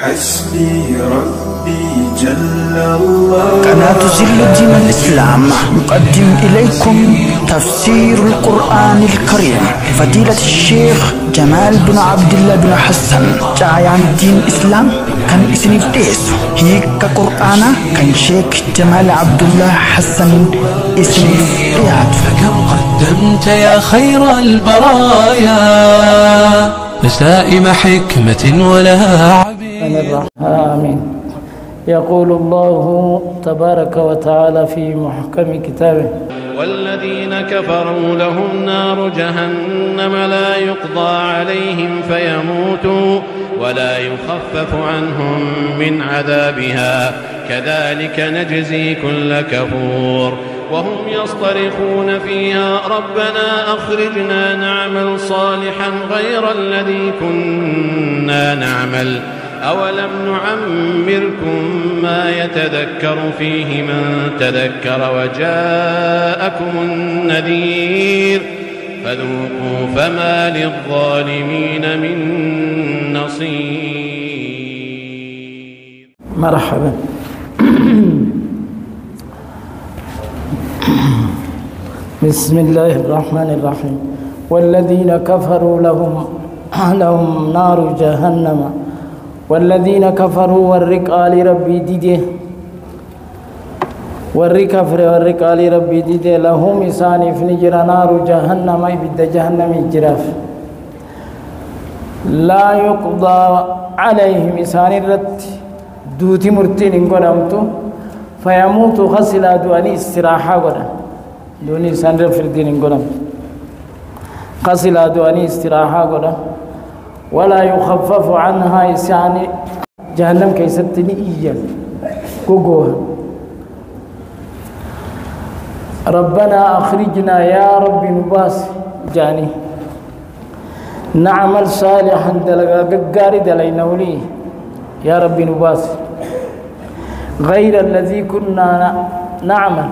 حسبي ربي جل الله. قناة زل الدين الإسلام يقدم إليكم تفسير القرآن الكريم فضيلة الشيخ جمال بن عبد الله بن حسن جايان الدين الإسلام كان اسم الديس هيك قرآن كان شيخ جمال عبد الله حسن اسم الديات. فكم قدمت يا خير البرايا نسائم حكمة ولها عبير. آمين. يقول الله تبارك وتعالى في محكم كتابه: والذين كفروا لهم نار جهنم لا يقضى عليهم فيموتوا ولا يخفف عنهم من عذابها كذلك نجزي كل كفور وهم يصطرخون فيها ربنا أخرجنا نعمل صالحا غير الذي كنا نعمل أولم نعمركم ما يتذكر فيه من تذكر وجاءكم النذير فذوقوا فما للظالمين من نصير. مرحبا. بسم الله الرحمن الرحيم. والذين كفروا لهم نار جهنم. والذين كفروا والرقال ربي ديده والركفر والرقال ربي ديده لهم إساني فنجر نار جهنم إبد جهنم الجراف لا يقضى عليهم إساني الرد دوتي مرتين قدمتو فيموت خسلا دواني استراحة قدم دوني إسان رفردين قدم خسلا دواني استراحة قدم ولا يخفف عنها إسان جهنم كيستني إيجا كوكوها ربنا أخرجنا يا رب نباس جاني نعمل صالحا دلقا ققاري دلينا ولي يا رب نباس غير الذي كنا نعمل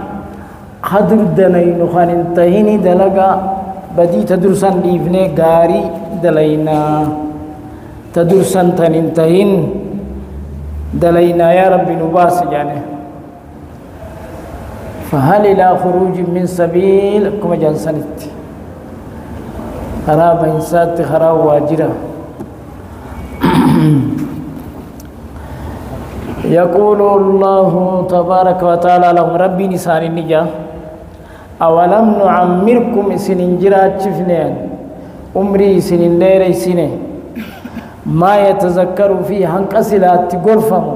خدر دلين خان انتهيني دلقا بدي تدرسان ليفني قاري دلينا تدرسان تنتهين دلينا يا رب نباس يعني فهل إلى خروج من سبيل كما جانسانت خراب إنسات خراب واجرة. يقول الله تبارك وتعالى لهم ربي نسان النجاة أولم نعمركم سنين جرات شفنين عمري سنين ليري سنين ما يتذكر فيه هنكسلات غرفهم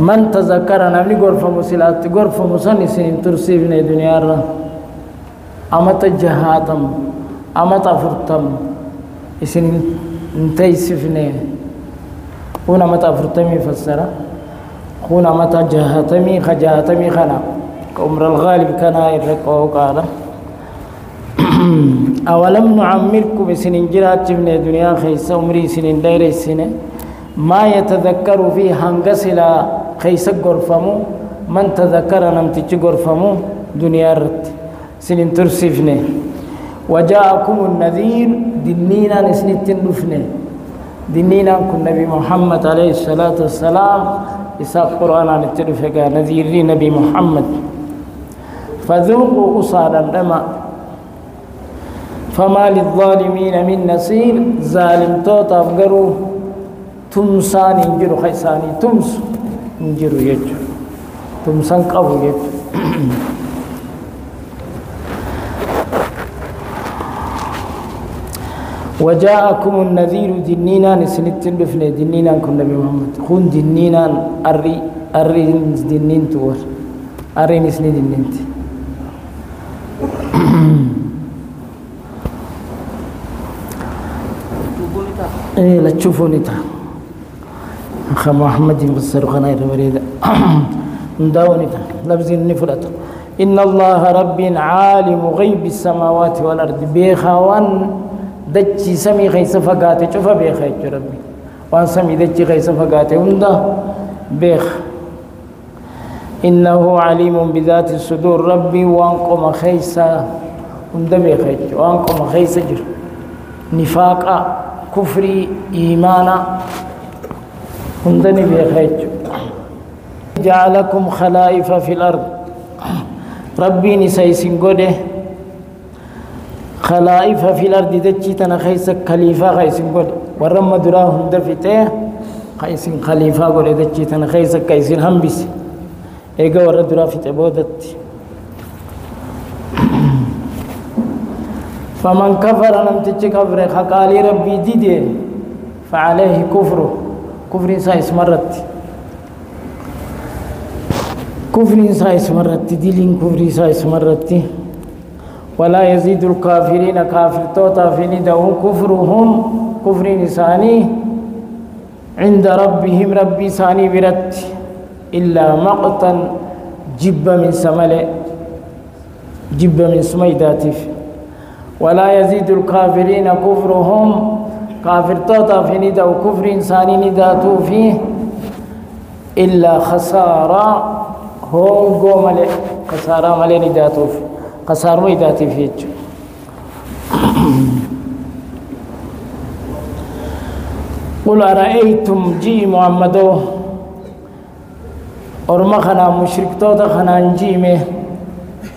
من تذكر نمني غرفهم سلات غرفهم سن سنين ترسيبنا الدنيا را أمت جهاتم أمت أفرتم سنين انتيسفنين هنا متى أفرتمي فسرة هنا متى جهاتمي خجاتمي خنا عمر الغالب كان يرقوا قال أولم نعمركم سنين جرات من الدنيا خيس عمري سنين دير السنة ما يتذكر فيه هنغسلا خيس غرفمو من تذكر نمتج غرفمو دنيا رت سنين ترسفني وجاءكم النذير دنينا نسنتين دفني دنينا كن نبي محمد عليه الصلاة والسلام إساق قرآن عن التلفقة نذير نبي محمد فذوقوا أصالا لما فما للظالمين من نصير ظالم توتا أفقروا تمسان ينجروا خيساني تمس ينجروا يجر تمسان قبو يجر وجاءكم النذير دنينا نسنتين دفني دنينا كن نبي محمد خون دنينا أري دنين تور أري نسني دنينت إيه لا تشوفوني تا أخ محمد بصر خناير مريدة نداوني تا لفظ النفلة إن الله رب عالم غيب السماوات والأرض بيخوان دجي سمي خيس فقاتي شوف بيخ يا ربي وان سمي دجي خيس فقاتي وندا بيخ إنه عليم بذات الصدور ربي وانكم خيسا وندا بيخ وانكم خيس جر نفاقا كفري إيمانا هندني بيخيج جعلكم خلائف في الأرض ربي نسيسن قده خلائف في الأرض دجي تنخيس خليفة خيسن قده ورم دراه هندفته خيسن خليفة قده دجي تنخيس كيسن همبس إيقا ورد دراه في تبودت فمن كفر نمتج كفر خقالي ربي ديدي فعليه كفره كفر سايس مرت كفر سايس مرت ديلين كفر سايس مرت ولا يزيد الكافرين كافر توتا في ندو كفرهم كفر نساني عند ربهم ربي ساني برت إلا مقتا جب من سمل جب من سميداتف ولا يزيد الكافرين كفرهم كافر توتا في ندو كفر إنساني نداتو فيه إلا خسارة هون قوم خسارة ملي نداتو فيه خسارة نداتي فيه قل أرأيتم جي محمدو أرما خنا مشرك توتا خنا نجيمه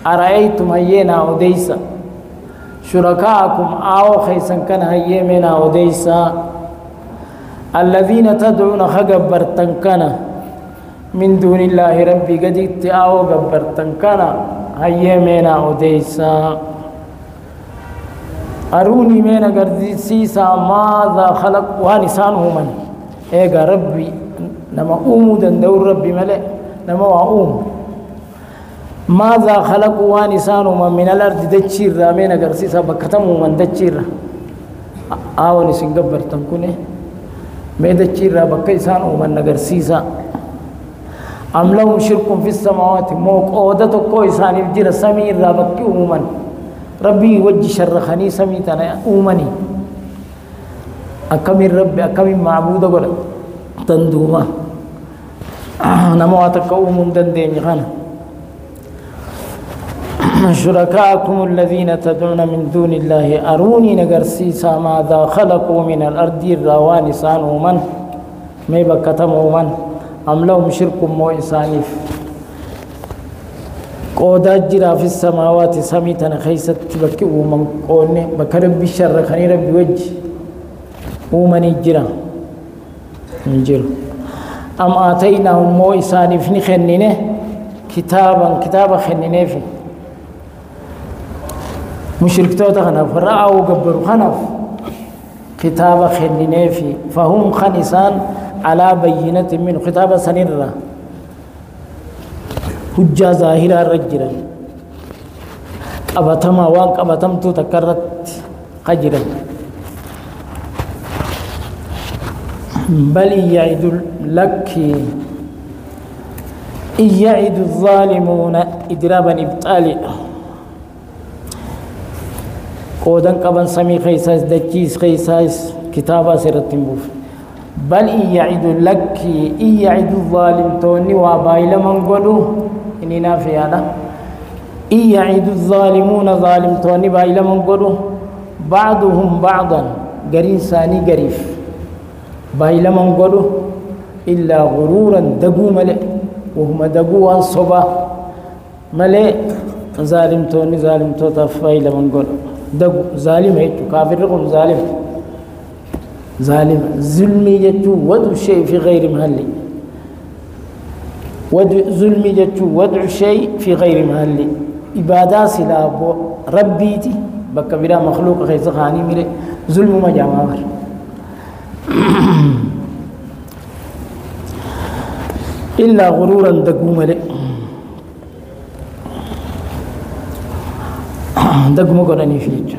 أرأيتم هينا أوديسا شركاءكم آو خيسن كان هيمنا أوديسا الذين تدعون خجبرتن كان من دون الله ربي قديت آو قبرتن كان هيمنا أوديسا أروني مين قردسيسا ماذا خلق وانسانه من إيقا ربي نما أمودا دور ربي ملئ نما وأم ماذا خلقوا وانسانهم من الأرض دجير رامين قرسيسا بكتموا من دجير آوني سنقبر تنكونه مي دجير بكيسان ومن قرسيسا أم لهم شرك في السماوات موك أودتو كويسان يبجير سمير رابكي ومن ربي وجه شرخني سميتنا أمني أكمل ربي أكمل معبود قول تندوما نمواتك أمم دندين خانا شركاءكم الذين تدعون من دون الله أروني نقرسيسا ماذا خلقوا من الأرض الروان سانوا مي بكتموا من أم لهم شرك مو إسانيف قودات جرا في السماوات سميتنا خيست بكي ومن قولني بكرب الشر خني ربي وجه ومن جرا نجر أم آتيناهم مو إسانيف نخنينه كتابا خنينه في مشرك توتا خنف رأوا قبروا خنف كتابا خنينه في فهم خنسان على بينة من كتابا سنرة حجة ظاهرة رجلا قبتما وان قبتمتو تكرت قجرا بل يعد لك يعد الظالمون إدرابا إبطالي قودن قبن سمي خيساس دجيس خيساس كتابا سرتنبوف بل يعد لك يعد الظالم توني وابايل من قلو إني نافي هذا يعد الظالمون ظالم توني بايل من قلو بعضهم بعضا قرين ساني قريف بايل من قلو إلا غرورا دقو ملئ وهم دقوا الصبا ملئ ظالم توني ظالم توتف بايل من قلو دقو ظالم هيتو كافر رقم ظالم ظالم ظلمي جتو وضع الشيء في غير محله ظلمي جتو وضع الشيء في غير محله إبادة سلا ربيتي بكبيرا مخلوق خيس خاني ملي ظلم ما جامعر إلا غرورا دقو ملي دقو مقراني فيك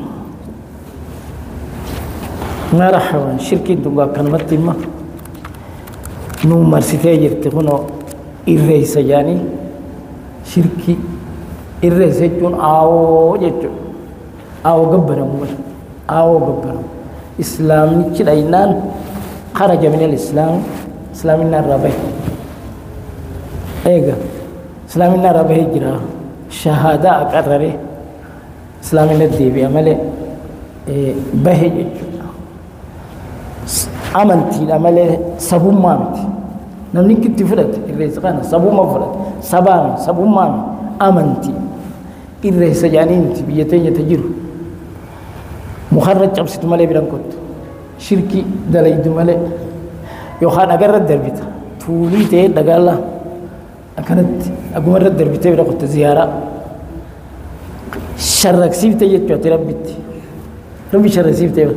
مرحبا شركة دعاء كلمة ما نومر ستاجر تكونوا الرئيس يعني شركة الرئيس يكون أو يجون أو جبرهم أو جبرهم إسلام كلاينان خرج من الإسلام إسلامنا الربع إيجا إسلامنا الربع هجرة شهادة أقرره إسلامنا الدين عمله بهج أمنتي العمل سبوم مامتي namni itti fudhate irreessa kana sabuma fudhate sabaami sabummaami amantii irreessa jaaniinti biyya teenya jiru muharra cabsitu malee biran kottu shirki dalaydu malee yookaan agarra darbita tuulii ta'ee dhagaala akkanatti agumarra darbitee bira kotte ziyaaraa sharraksiiftee jechuudha rabbitti rabbi sharraksiiftee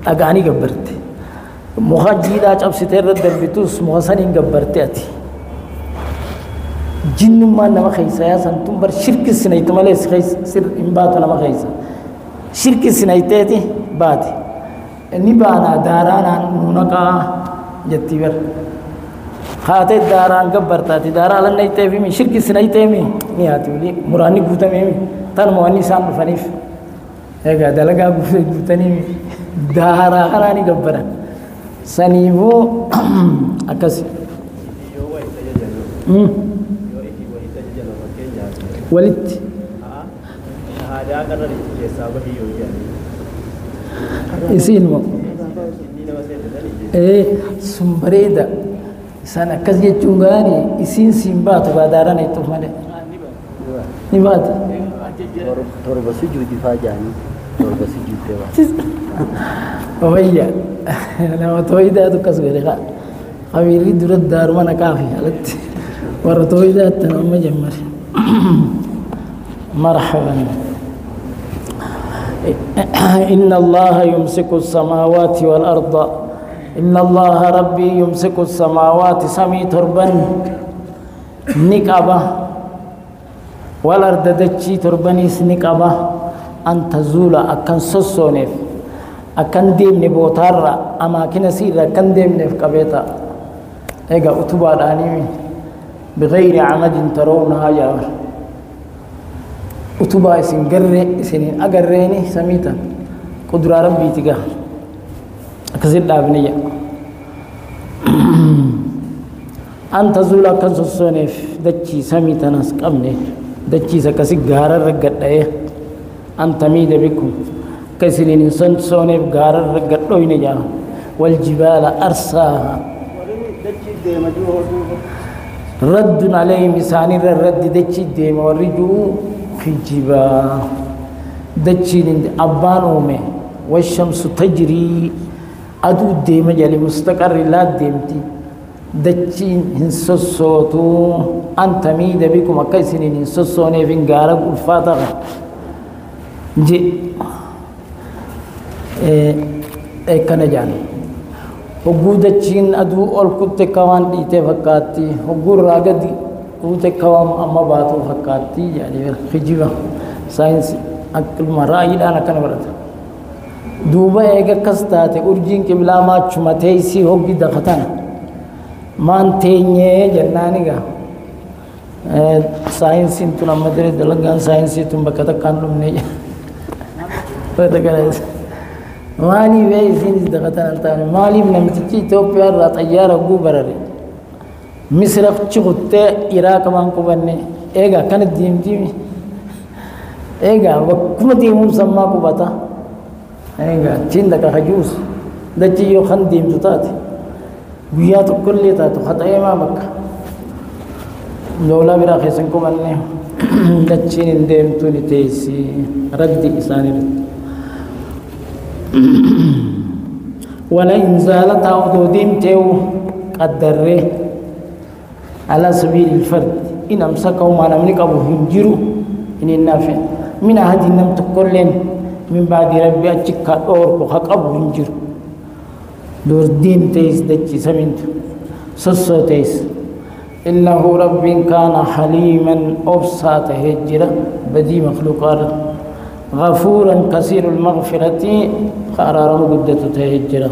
dhagaanii gabbarte muka jiidhaa cabsitee irra darbitus muka saniin gabbarte ati jinnummaan nama keessa yaasan tun bar shirki sinaytu malee sir hin baatu nama keessa shirki sinayteeti baate inni baanaa daaraanaan nunaqaa jettii bar haatee daaraan gabbartaati daaraa lannayteefi mi shirki sinayteemi ni haati wali muraanni guutameemi tan mo'anni isaan dhufaniif egaa dalagaa guutanii daaraa kanaani gabbaran saniifuu akkasi walitti isiin moo sun bareeda isaan akkas jechuun gaani isiin siin baatu baadaaraan ittuuf malee ni baate torba sujuudifaa jaanii torba sujuudee وهي لما تويدات كسبة لقاء خبيري درد دار وانا كافي قالت ورا تويدات تنام مجمر مرحبا إن الله يمسك السماوات والأرض إن الله ربي يمسك السماوات سمي تربا نكابة والأرض دجي تربنيس نكابة أن تزول أكن سسونيف أكن ديم نبوتارا أماكن سيرا أكن ديم نفقبيتا إيقا أتبع الآنيمي بغير عمد ترونها جاور أتبع إسن إسنين أقريني سميتا قدر ربي تقا أكسر لابنية أن تزول أكن سسونيف دجي سميتا ناس قبني دجي سكسي غارا رقت أن تميد بكم كسرين سنسونيف غارا رقت لوين والجبال أرساها رد عليهم لسان الرد دجي ديم والرجوع في الجبال دجي أبان أومي والشمس تجري أدو ديم جالي مستقر لا ديمتي دجي هنسوسوتو أن تميد بكم كسرين سنسونيف غارا الفاتحة جي كان جاني وجودتشين أدو أول كنت كمان ديته فكاتي وجور راجدي كنت كمان أما باتو فكاتي يعني خجيبا ساينس أكل مرة يدا أنا كنا برد دوبا إيجا كستاتي أرجين كبلا ما شمتيسي هوجي دختان مان تينيه جناني كا ساينس إنتو نمدري دلعان ساينس إنتو بكتا كانوا مني فتكلم مالي بيزين دقتان التاني مالي بنمتجي توبيا را طيارة غوبرري مصر تشغطة إيراك مانكو بني إيجا كانت ديم إيجا وكم ديمهم سماكو بتا إيجا تين دكا خجوس دجي يو خن ديم تاتي بياتو كل تاتو خطأ ما مكة دولا برا خيسنكو بني دجين ديم توني تيسي ردي إساني رد ولئن زالت عضودين تيو قدره على سبيل الفرد إن أمسكوا ما نملك أبو هنجرو إن النافع من أحد نم تقولين من بعد ربي أتشكى أور وحق أبو هنجرو دور دين تيس دجي سمنت سسو تيس إنه رب كان حليما أبساط هجرة بدي مخلوقات غفورا كثير المغفرة قرار مقدة تهجرة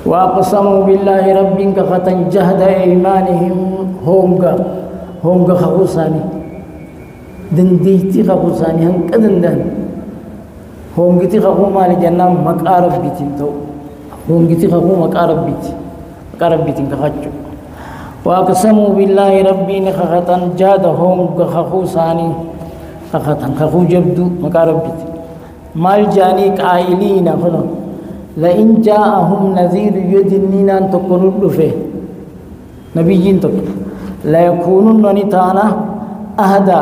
وأقسموا بالله ربك ختن جهد إيمانهم هونغا خبوساني دنديتي خبوساني هنكدندن هونغتي خبو مالي جنة مقارب بيتين تو هونغتي خبو مقارب بيتين كخجو وأقسموا بالله ربك ختن جهد هونغا خبوساني خختن خخو جبدو مقارب بيت مال جاني قائلين خلو لئن جاءهم نذير يدنين أن تكونوا فيه نبيين تقول لا يكونون نتانا أهدى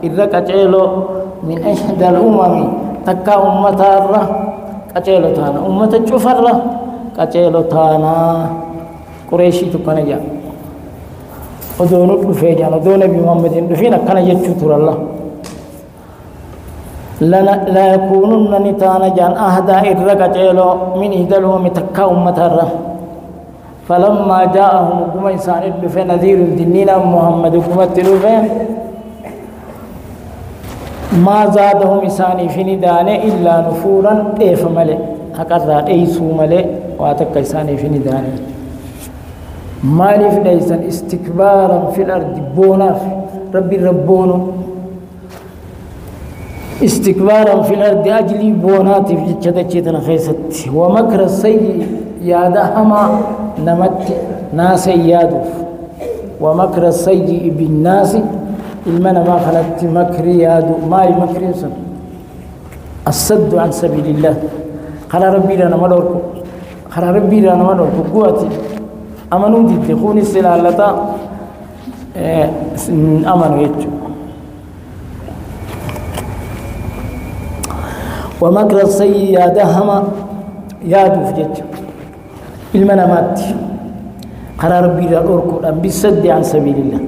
إذا كتيلو من إحدى الأمم تكا أمة الرّ كتيلو تانا أمة الشفر كتيلو تانا قريشي تكنا جاء ودونوا فيجان ودون نبي محمد فينا كان يجتر الله لا يكونون نتانا جان أهدى إذا كتيلو من إحدى الأمم تكا أمة الرّ فلما جاءهم كما إنسان الدفع نذير الدنين محمد كما التلوفة ما زادهم إنساني في ندانه إلا نفورا إيف ملئ هكذا إيسو ملئ واتك إنساني في ندانه مالف ليسا استكبارا في الأرض بونا ربي ربونه استكبارا في الأرض أجلي بوناتي في جدتنا خيست ومكر السيء يادهما نمت ناس يادوف ومكر السيء بالناس المنا ما خلت مكر يادو ما مكر يسن الصد عن سبيل الله خلا ربي لنا مدوركم خلا ربي لنا مدوركم قوتي أمنوا تدخون السلالة أمنوا يجو ومكر السيء يادهما يادوف يجو المنامات قرار ربي الأركض بالسد عن سبيل الله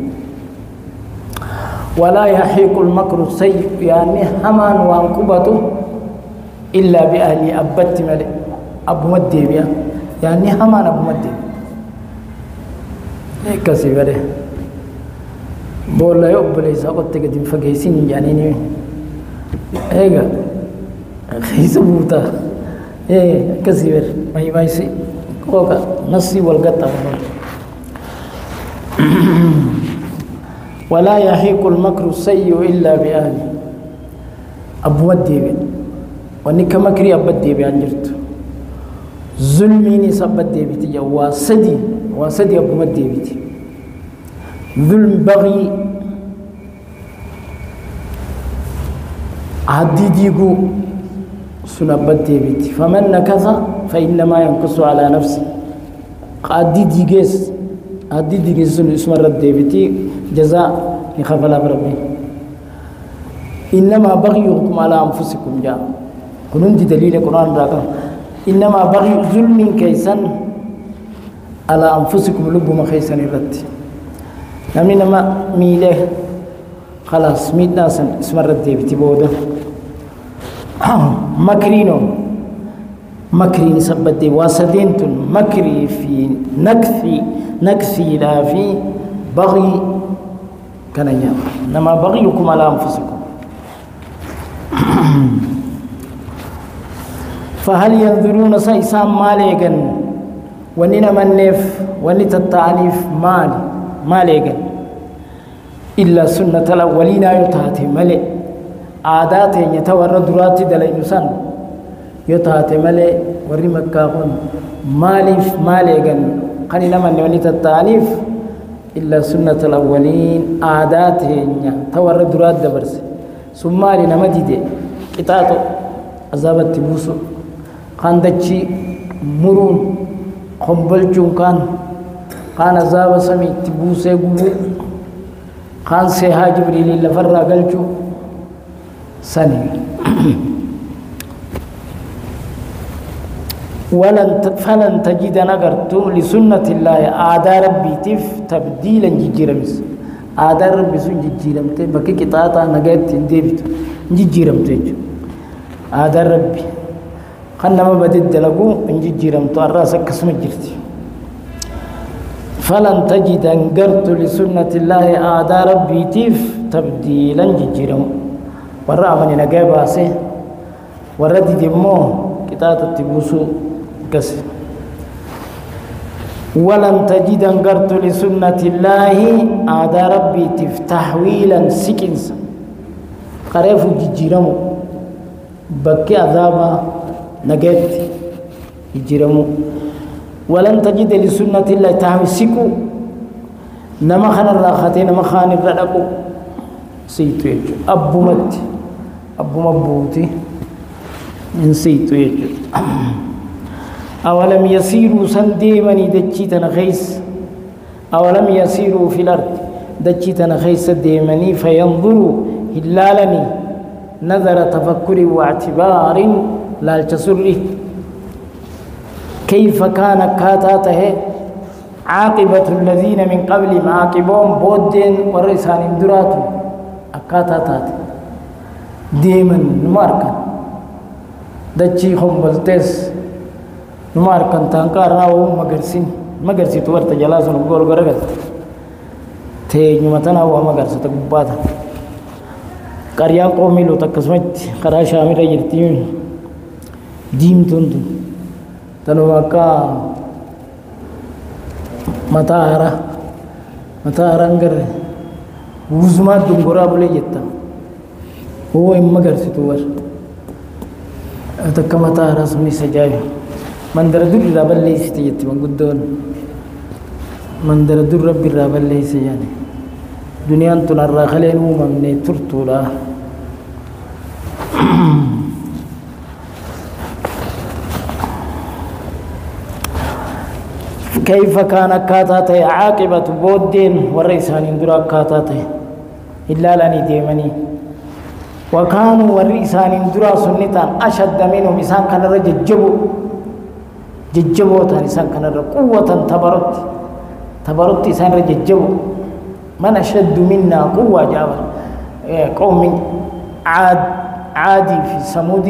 ولا يحيق المكر السيء يعني همان وانقبته إلا بأهل أبت ملئ أبو مدي بيا يعني همان أبو مدي كسي بره بولا يقبل إذا قلت قديم فقيسين يعني إيه خيس بوتا إيه كسي بره ما يسي كوكا نسي والقطع ولا يحيق المكر السيء إلا بأهله أبو الديبي وانك مكري أبو الديبي أنجرت ظلميني سب الديبي تجا واسدي أبو الديبي ظلم بغي عديديقو سنب الديبي فمن نكث فإنما ينقص على نفسه عديديقس سن اسم الديبي جزاء يخاف الله بربي إنما بغيكم على أنفسكم جاء كنون دليل القرآن راكم إنما بغي ظلم كيسا على أنفسكم لبما خيسا الرد نمينما ميله خلاص ميت ناسا اسم الرد بتبوده مكرينو مكرين سبدي واسدينت مكري في نكثي لا في بغي كان يام نما بغيكم على أنفسكم فهل ينظرون سيسام ماليغن وننا منف ونت التعنيف ماليغن إلا سنة الأولين يتهاتي ملئ عادات يتورى درات دلينسان يتهاتي ملئ وري مكاهون ماليغن قننا من ونت التعنيف إلا سنة الأولين عادات تورى درات دبرس ثم لنا مديد كتاتو عذاب التبوسو كان دجي مرون قنبلجون كان عذاب سمي تبوسي قبو كان سيها جبريل لفرى قلجو سني فلن تجد نغرت لسنة الله آدار ربي تف تبديلا جيجيرمس آدار ربي سن جيجيرمت بكي كتاتا نغيت ديبت جيجيرمت آدار ربي خنما بدد لغو جيجيرمت الراس كسم جرتي فلن تجد نغرت لسنة الله آدار ربي تف تبديلا جيجيرم ورا من نغيباسه ورد دمو كتاتا تبوسو كس ولن تجد انقرت لسنة الله عاد ربي تفتحويلا سكنس قريف جيجيرمو بكي عذابا نجت جيجيرمو ولن تجد لسنة الله تحوي سكو نما خان الراختين نما خان الردقو سيتو يجو أبو مبوتي من سيتو يجو أولم يسيروا سنديمني دجيتنا خيس أولم يسيروا في الأرض دجيتنا خيس ديمني فينظروا هلالني نظر تفكر واعتبار لا التسره كيف كان كاتاته عاقبة الذين من قبل عاقبهم بودين ورسان درات أكاتات ديما نماركا دجي خمبلتس نماركا تانكار راو مغرسي تورت جلاس نقول غرغت تي نمتنا هو مغرسة تقباتا قريان قومي لو تكسمت قرا شامل يرتيون ديم تندو تنوكا متارا نگر وزما دنگورا بولے جتا هو مگر ستور تک متارا سمي سجاي من در در رب لي ستيت من قدون من در در رب رب لي سجاني دنيا تنرى خلين ومن ترتولا كيف كان كاتاته عاقبة بودين والرئيسان اندرا كاتاته إلا لاني ديمني وكانوا والرئيسان اندرا سنتان أشد منهم إسان كان ججبو تان إسان كان قوة تبرت إسان ججبو من أشد منا قوة جابر قوم عادي في سمود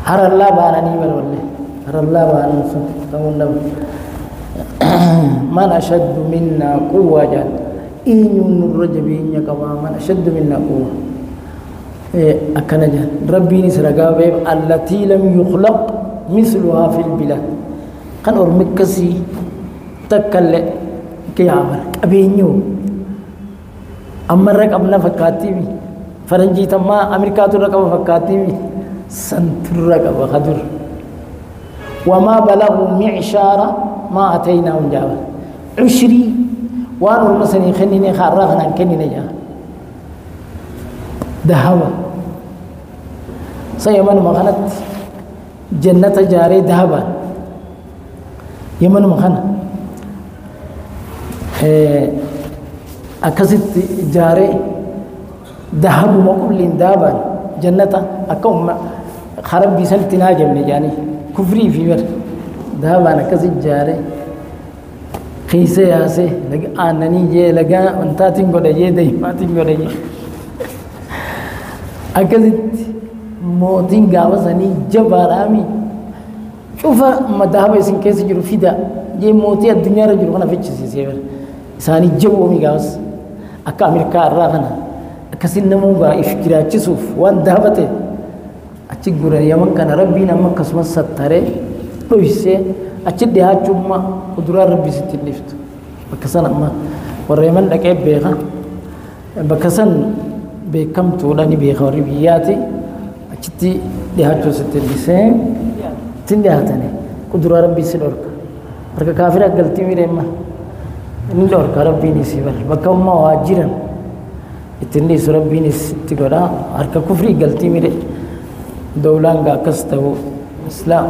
هر الله بارني والله هر الله بارني من أشد منا قوة جاد إن الرجبين يكوا من أشد منا قوة أكن جاد ربي نسرقا بيب التي لم يخلق مثلها في البلاد كان أرمكسي تكلم كيامر أبينيو أمرك أبنا فكاتيبي فرنجي تما أمريكا ترك فكاتيبي سنترك بخدر وما بلغوا معشارا ما أتيناهم جابا عشري وانو المسني خنيني خارغنا كنيني جا دهوا سيمن مغنت جنة جاري دهبا يمن مغنت أكست جاري ذهب مقبل دابا جنة أكون خرب بسلتنا جمني جاني كفري في مر ذهب أنا كست جاري خيسة ياسة لقى أنني جي لقى أنت تينغو دجي دي ما تينغو دجي أكست موتين غاوسني جبارامي شوف ما ذهب يسين كيس جرو فيدا جي موتي الدنيا رجل خنا فيتش سيسير ساني جو ميغاس أكا أمريكا الراغنا أكسين نموغا إفكرا تشوف وان ذهبته أتشجر يمن كان ربي نما كسم ستره لويسه أتشد ده جمّا قدرة ربي ستلفت بكسان أما وريمن لك بيغا بكسان بكم تولاني بيغا وربياتي أتشدي ده جو ستلفسه تندي هاتني قدرة ربي سلورك mereka kafir galti mirema indor karabbi ni sibal bakamma wajiran itindi surabbi ni tigoda harka kufri galti mire dawlanga kastawu islam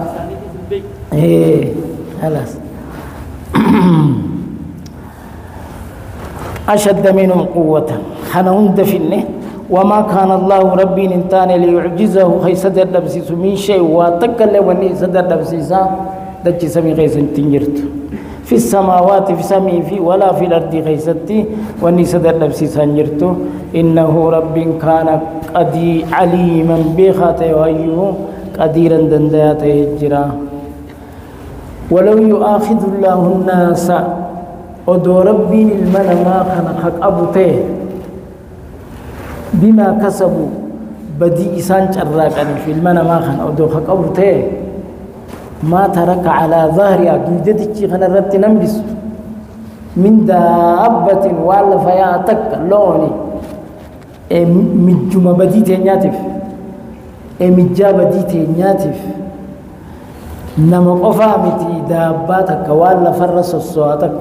خلاص أشد منهم قوة حنون دفنه وما كان الله ربي ننتان ليعجزه خي صدر دبسيس من شيء واتكل وني صدر دبسيسا دجي سمي غيث تنجرت في السماوات في سمي في ولا في الأرض غيثتي وني صدر نفسي سنجرت إنه رب كان قدي عليما بخاته وأيه قديرا دنداته الجرا ولو يؤاخذ الله الناس ودو ربي المنى ما خنقك أبوته بما كسبوا بدي إسان شراكني في المنى ما خن ودو خك أبوته ما ترك على ظهرها جلدتك خنا رت نمبس من دابة ولا فياتك لوني مجمع بديت ناتف مجاب بديت ناتف نما قفامتي داباتك ولا فرس الصواتك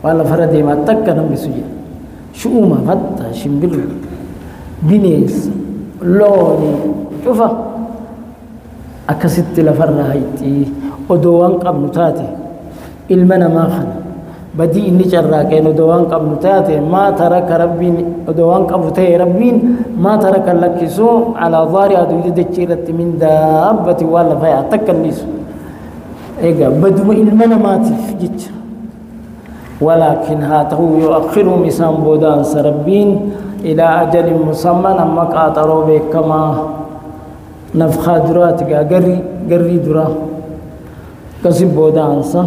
ولا فرد ما تك نمبس شؤما فتا شمبل بنيس لوني شوفه أكست لفرنا هيتي ودوان قبل تاتي المنا ما خنا بدي إني جراكين ودوان قبل تاتي ما ترك ربي ودوان قبل تاتي ربين ما ترك لك سوء على ظهر أدوية دجيرة من دابة ولا فيها تكنيس إيجا بدو المنا ما تفجت ولكن هاته يؤخر مسام بودان سربين إلى أجل مسمى أما قاطروا بك كما نفخا درات قري درا كسب بودان سا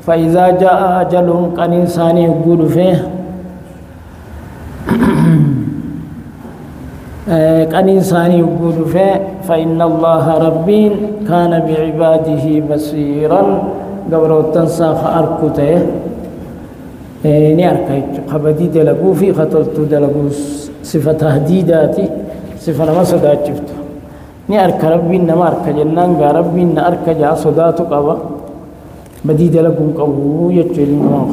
فإذا جاء أجلهم كان إنسان يقول فيه كان إنسان يقول فيه فإن الله ربين كان بعباده بصيرا قبل تنسى أركته ni arkay qabadi dalagu fi khatartu dalagu sifat tahdidati sifana ma sadachiftu ni arka rabbi na marka jannan ga rabbi na arka ja sadatu qaba badi dalagu qawu yacheli ma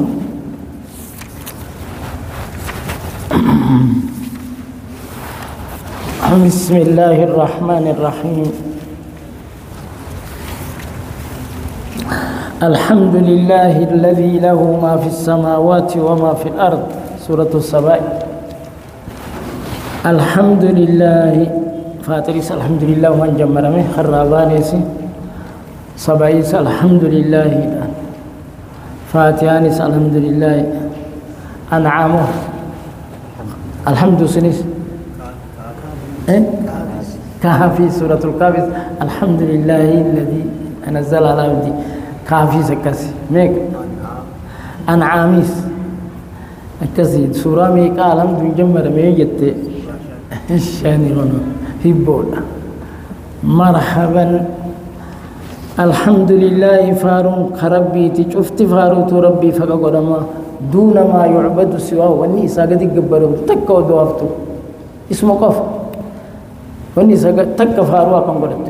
بسم الله الرحمن الرحيم الحمد لله الذي له ما في السماوات وما في الأرض سورة السبع الحمد لله فاتريس الحمد لله من جمرمه خرابانيس سبعيس الحمد لله فاتيانيس الحمد لله أنعامه الحمد سنيس كافي سورة الكافي الحمد لله الذي أنزل على عبدي كافي سكسي ميك أنعاميس كسي سورة ميك عالم تجمر ميجت الشاني هنا هبول مرحبا الحمد لله فارون خربي تشوفت فاروت ربي فقدما دون ما يعبد سواه والنيسا قد يقبروا تكوا دوافتو اسمه قف والنيسا تك فاروا كم قلت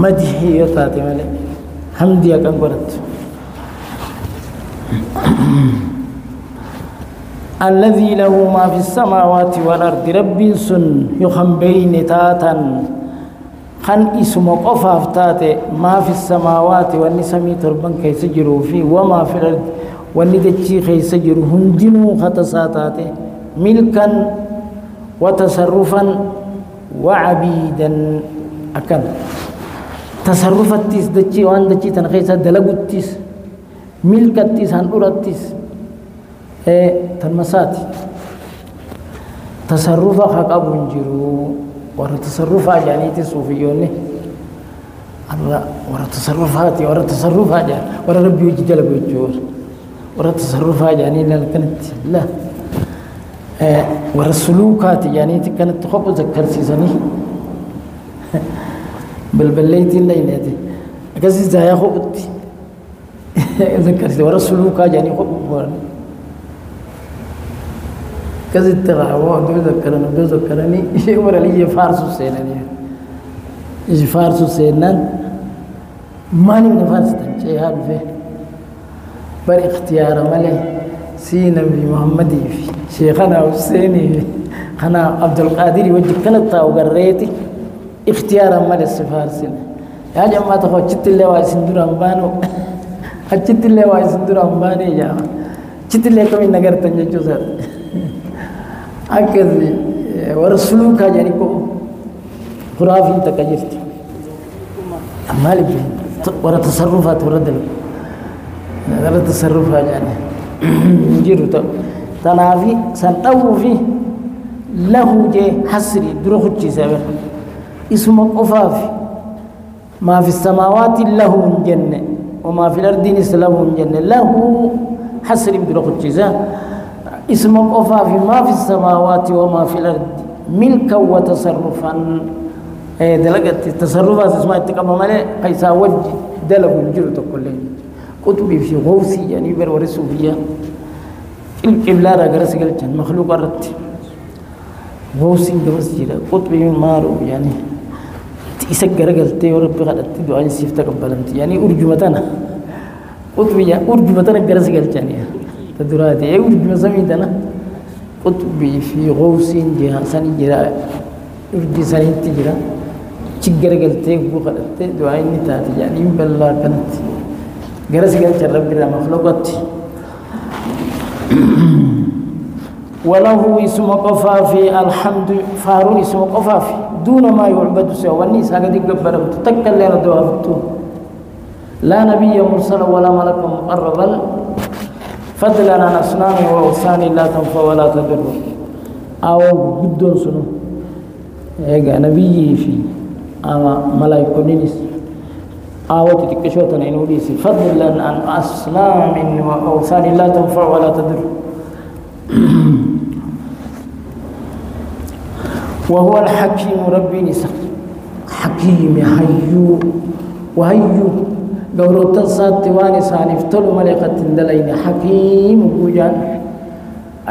مدحي يطاتي مالي حمدي كم قلت الذي له ما في السماوات والأرض ربي سن يخم بين تاتا خن اسم قفاف تاتي ما في السماوات والنسمي تربان كي سجروا فيه وما في الأرض والندتشي كي سجروا هندنوا خطساتاتي ملكا وتصرفا وعبيدا أكن تصرفات تيس دتشي وان دتشي تنخيسا دلقوا تيس ملكا تيس هنورات تيس تنمساتي تصرفا حق أبو انجروا ورا تصرفها جانيتي صوفيوني الله ورا تصرفاتي ورا تصرفها جان ورا ربي وجدل بيجور ورا تصرفها جاني لا كانت لا ورا سلوكات جانيتي كانت تخبط ذكر سيزني بلبليتي الليلتي كذي زايا خبطي ذكر ورا سلوكات جاني خبط كذا التغاوى دو ذكرني شيء ورا لي فارس السينان يجي فارس السينان ما نبغى فارس شيء هذا فيه بر اختيار ماله سي نبي محمد في شيخنا حسيني خنا عبد القادر وجه كانت وقريتي اختيار ماله السفارسين يا جماعه تخوت اللي واي سندور امبانو اجت اللي واي سندور امباني يا جت اللي كم نغير تنجو سر أكذي ورسولك جانيكو خرافي تكجفت مالك ورا تصرفات وردل ورا تصرفات يعني نجيرو تنافي سنتو فيه له جي حسري دروخ سبب اسمه قفافي ما في السماوات له جنة وما في الأرض له جنة له حسري دروخ اسم قفا في ما في السماوات وما في الأرض ملكا وتصرفا دلقت التصرفات اسمها اتقام مالي قيسا وجه دلقوا الجرد كلهم كتبي في غوثي يعني برورسو فيها القبلة رقرس قلتان مخلوق الرد غوثي دمس جيرا كتبي من مارو يعني تيسكر قلتي وربي غلط دعاني سيفتا قبلنت يعني أرجمتنا كتبي أرجمتنا قرس قلتان تدراتي يقول بمزميدنا قطبي في غوث جهة سني جرا يرجي سني تجرا تشجر قلتك بقلت دعاء نتاتي يعني بالله كانت جرس قلت رب مخلوقات وله اسم قفافي الحمد فارون اسم قفافي دون ما يعبد سوى والناس هكذا يقبل تتكلم دعاء لا نبي مرسل ولا ملك مقربا فضلا عن أصنام وأوثان لا تنفع ولا تضر أو بدون سنو إيجا نبي في أما ملائكة نيس أو تتكشوتنا إنوليس فضلا عن أصنام وأوثان لا تنفع ولا تضر وهو الحكيم ربي نسا حكيم حيو وهيو دورتن سات واني سانفتل ملكة دلين حكيم بوجان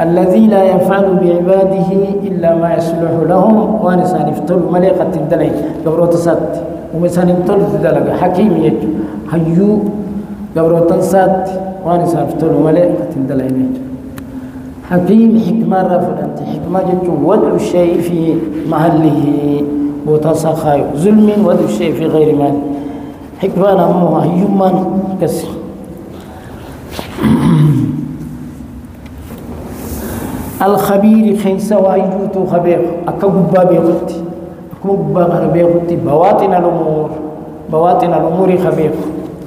الذي لا يفعل بعباده إلا ما يصلح لهم واني سانفتل ملكة دلين دورتن سات ومسانفتل دلغ حكيم يجو هيو دورتن سات واني سانفتل ملكة دلين حكيم حكمة رفض أنت حكمة جت وضع الشيء في محله وتصخاي ظلم وضع الشيء في غير مال حكمة نموها يمان كسر الخبير خيسا وأيوتو خبير أكبر بيغتي أكبر بيغتي بواطن الأمور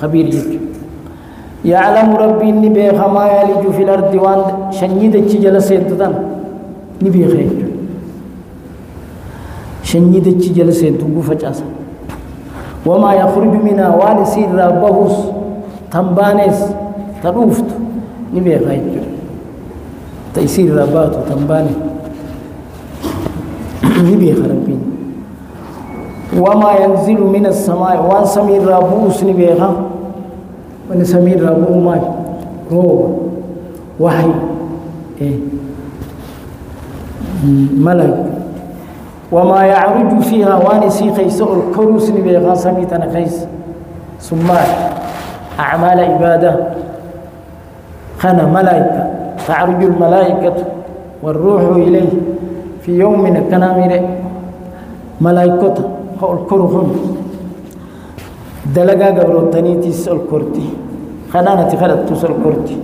خبير يجو يعلم ربي نبيخ ما يلج في الأرض وان شنيد الشجل سيدتان نبيخ يجو شنيد الشجل سيدتو فجأسا وما يخرج منها وان سير ربهوس تنبانيس تروفت نبيخ يجو تيسير رباتو تنباني نبيخ ربي وما ينزل من السماء وان سمير ربوس نبيخ ونسمير ربو ماي روح وحي ملك وما يعرج فيها وانسي قيس الكروس نبيغا سميتنا قيس ثم أعمال عبادة خنا ملائكة تعرج الملائكة والروح إليه في يوم من الكنامير ملائكة الكروهم دلقا قبرو تنيتيس الكورتي خنانة خلت توصل الكورتي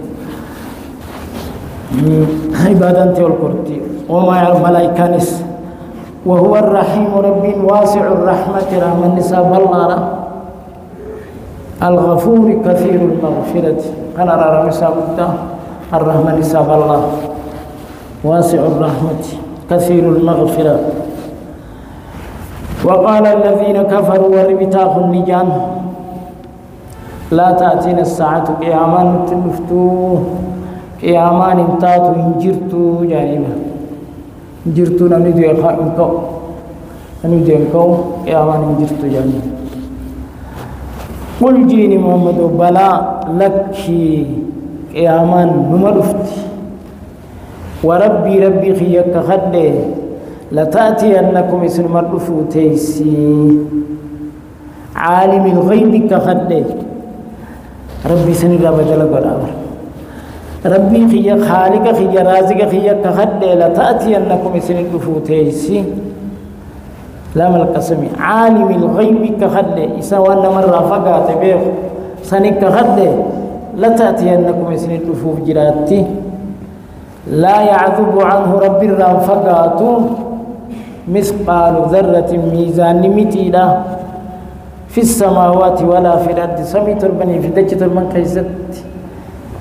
عبادانتي الكورتي وما يعرف ملايكانيس وهو الرحيم رب واسع الرحمة رحمة النساء بالله الغفور كثير المغفرة أنا رأى مساء الرحمة النساء بالله واسع الرحمة كثير المغفرة وقال الذين كفروا وربتاخ النجان لا تأتينا الساعة قيامان تلفتو قيامان انتاتو انجرتو جانبا انجرتو نمدو يخاء انكو نمدو ينكو قيامان انجرتو جانبا قل جيني محمد بلا لكي قيامان نمدفت وربي ربي خيك خده لتأتينكم اسم مرفو تيسي عالم الغيب كخده ربي سنرى بدلق الأمر ربي خي خالق خي رازق خي كخده لتأتينكم اسم مرفو تيسي لام القسم عالم الغيب كخده إسوانا مرة فقات بيخ سنك كخده لتأتينكم اسم مرفو جراتي لا يعذب عنه ربي الرام فقاتو مثقال ذرة ميزان متيلا في السماوات ولا في الأرض سميت البني في دجة المن قيست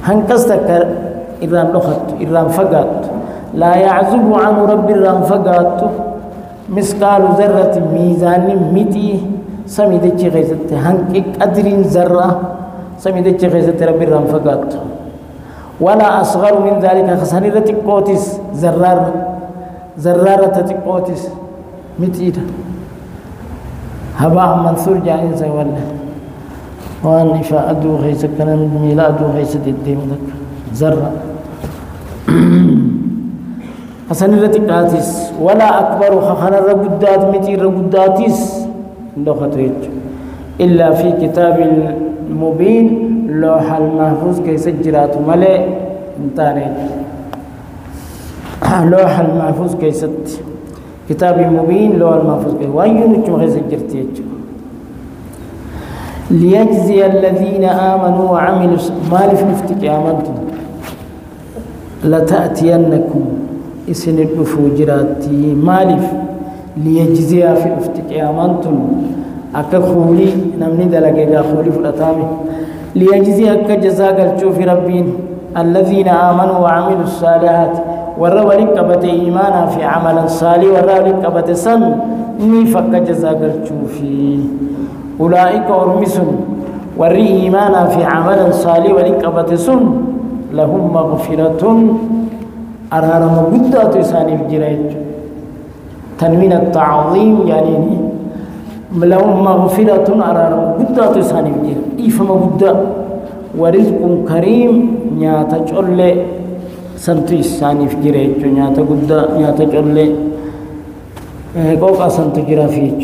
هنكستك إرام لخت إرام فقات لا يعزب عن رب الرام فقات مثقال ذرة ميزان متي سمي دجة قيست هنك قدر ذرة سمي دجة قيست رب الرام فقات ولا أصغر من ذلك خسنيرة قوتس زرارة قوتس متيدا هباء منثور جاهز ولا وان إفاء أدو غيس كان ميلا أدو غيس الدين لك زرة خسنيرة قوتس ولا أكبر خخنا رقدات متي رقداتس لغتويت إلا في كتاب المبين لوح المحفوظ كيس جرات ملئ انتاني لوح المحفوظ كيست كتاب مبين لو المحفوظ وأيون جمعز الجرتيج ليجزي الذين آمنوا وعملوا مالف نفتك آمنتم لتأتينكم اسن الفجراتي مالف ليجزي في نفتك آمنتم أكا خولي نمني دلقا خولي فلتامي ليجزي أكا جزاك الشوف ربين الذين آمنوا وعملوا الصالحات ورّا ولقبت إيمانا في عمل صالح ورّا ولقبت سن نفك جزاك الشوفي أولئك أرمسون ورّي إيمانا في عمل صالح ولقبت سن لهم مغفرة أرار مبدأ تساني في جرائج تنوين التعظيم يعني لهم مغفرة أرار مبدأ تساني في جرائج إيف مبدأ ورزق كريم نياتا جولي سنتو إساني في جرائج نياتا قد نياتا جولي قوقا سنتو جرا فيج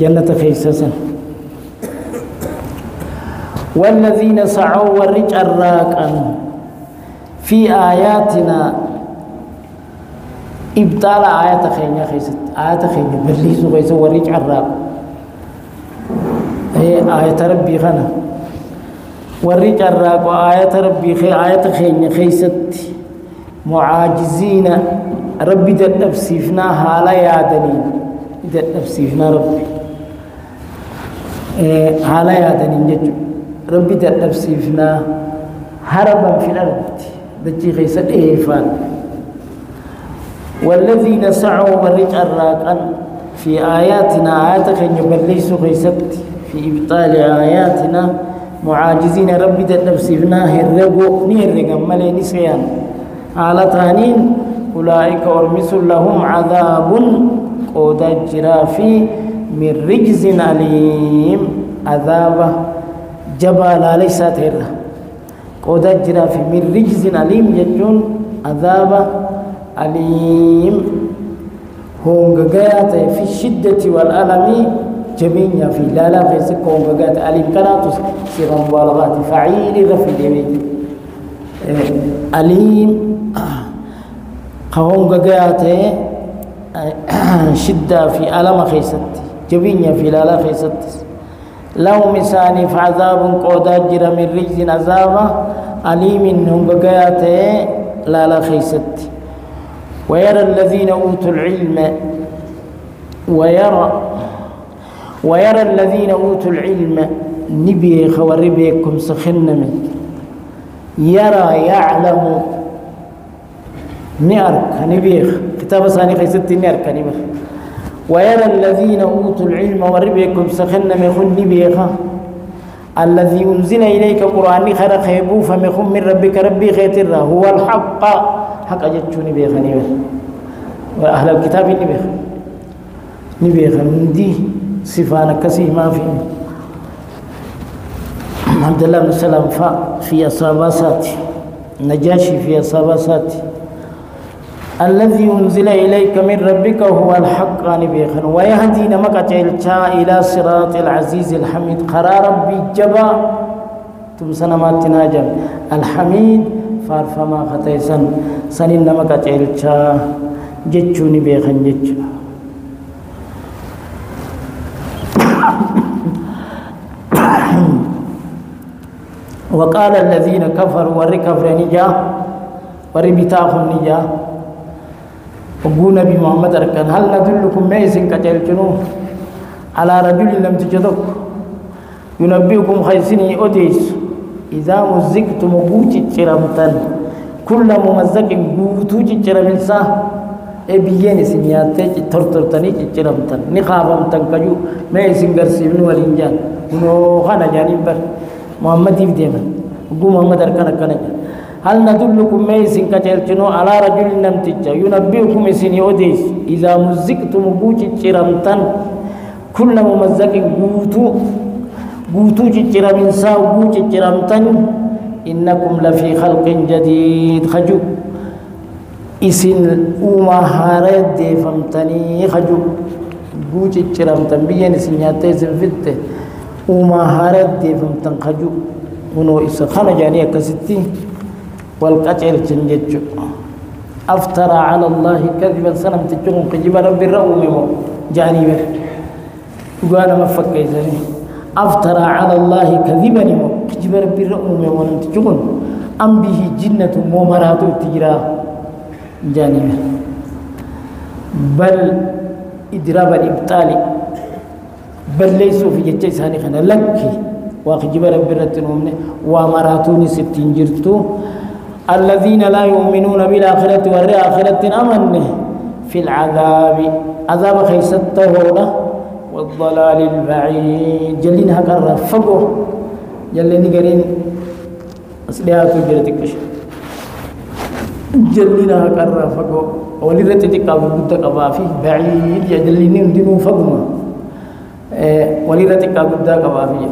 جنة خيسسا والذين سعوا والرج الراكا في آياتنا إبطال آيات خينيا خيست آيات خينيا برليسو خيسو والرج الراك آيات ربي خنا والرج الراك وآيات ربي آيات خينيا خيست معاجزين ربي تدبسيفنا حالا يادنين تدبسيفنا ربي حالا يادنين ججو ربي تدبسيفنا هربا في الأرض دجي خيست إيفان والذين سعوا والرج الراكا في آياتنا آيات خينيا برليسو خيست في إبطال آياتنا معاجزين ربي تدبسيفنا هرقو نهرقا ملي نسيان على تانين أولئك أرمس لهم عذاب قد جرافي من رجز أليم عذاب جبال ليس تيرا قد جرافي من رجز أليم يجون عذاب أليم هونغغات في الشدة والألم جميع في لا في سك هونغغات أليم كانت سيغم مبالغات فعيل رفي ديوي أليم هونغغات شدة في ألم خيست جميع في لا خيست لو مساني فعذاب قد جرى من رجز عذاب أليم هونغغات لا خيست ويرى الذين أوتوا العلم ويرى الذين أوتوا العلم نبيخ وربيكم سخنم يرى يعلم نيرك نبيخ كتاب ثاني خيست نيرك نبيخ ويرى الذين أوتوا العلم وربيكم سخنم يخن نبيخ الذي أنزل إليك قرآن خير خيبو فمخن من ربك ربي خيتر هو الحق حق أجتشوني بيخ نبيخ وأهل الكتاب نبيخ ندي صفانا كسي ما في عبد الله بن سلام في أصابات نجاشي في أصابات الذي أنزل إليك من ربك هو الحق نبيخ ويهدي نمك إلى صراط العزيز الحميد قرار ربي جبا تمسنا ما تناجم الحميد فارفما ختيسن سنين نمك جتشوني بيخن جتشو وقال الذين كفروا وركفر نجا وربتاهم نجا وقول نبي محمد أركان هل ندلكم ميسن كتلتنو على رجل لم تجدك ينبئكم خيسني أديس إذا مزقتم بوتي ترمتن كل ممزق بوتوجي ترمنسا بيين سنياتي ترترتني ترمتن نخافمتن كجو ميسن غرسيبن والإنجان ونو خانا جانب بر محمد يفديما وقول محمد أركان أركان هل ندلكم ميسن كتلتنو على رجل نمتجا ينبئكم سني أديس إذا مزقتم بوتي ترمتن كل ممزق بوتو جرمنسا وبوتي جرمتن إنكم لفي خلق جديد خجو إسن أوما هارد دي فمتني خجو بوتي جرمتن بيين سنياتي سنفت أوما هارد دي فمتن خجو ونو إسا خانا جانية كستي والقتل جنججو أفترى على الله كذبا سنم تجون قجب رب الرؤوم جاني بر وانا مفكي زني أفترى على الله كذبا قجب رب الرؤوم ونم تجون أم به جنة ممرات تجرا جاني بر بل إدراب الإبطال بل ليسوا في جتة ثاني خنا لك وقجب رب الرؤوم ومراتوني ستين جرتو الذين لا يؤمنون بالآخرة والآخرة أمن في العذاب عذاب خيسته والضلال البعيد جلين هكذا فقه جلين قرين أصليات جلتك جلين هكذا فقه ولرتك قبضتك أبافي بعيد جلين دينو فقما ولرتك قبضتك أبافي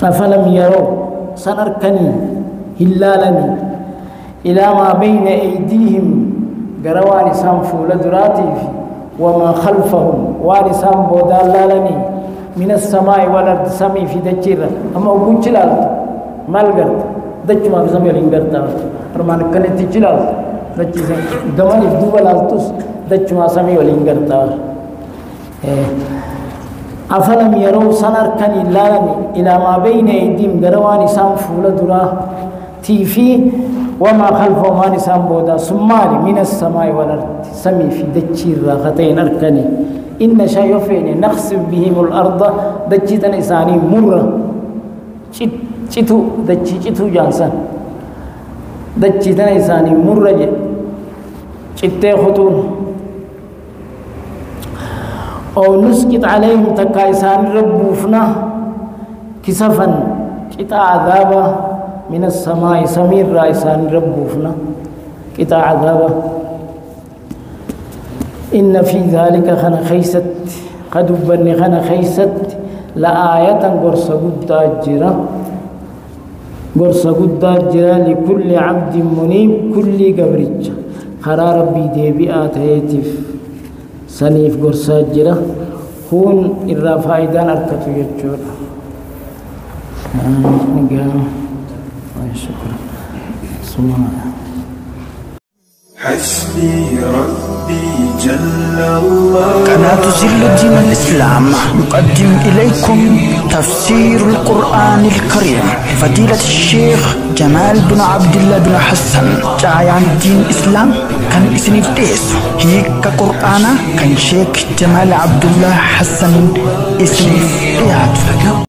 أفلم يروا سنركني هلالني إلى ما بين أيديهم قروان سنفول دراتي وما خلفهم وارسان بودالالني من السماء والأرض سمي في دجيرة أما أقول جلالت ما القرد دج ما بسمي الانقرد رمان كنت جلالت دج دمان يفدوب الالتوس دج ما سمي والانقرد أفلم يروا سنركني لالني إلى ما بين أيديهم قروان سنفول دراتي في وما خلفه ما نسان بودا سمالي من السماء والأرض سمي في دجير راختين أركني إن شايفين نخسف بهم الأرض دجيتن إساني مرة دجيتو جانسان دجيتن إساني مرة جتة خطون أو نسكت عليهم تكايسان ربوفنا كسفا كتا عذابا من السماء سمير رئيسان ربوفنا كتا عذابا إن في ذلك خنا خيست قد بني خنا خيست لآية قرص قد جرا لكل عبد منيب كل قبرج خرا ربي ديبئات هيتف سنيف قرص جرا هون إرى فايدان أركتو يجور شكرا حسبي ربي جل الله. قناة زل الدين الإسلام يقدم إليكم تفسير القرآن الكريم فضيلة الشيخ جمال بن عبد الله بن حسن جايان دين الإسلام كان اسمه ديس هيك قرآن كان شيخ جمال عبد الله حسن اسمه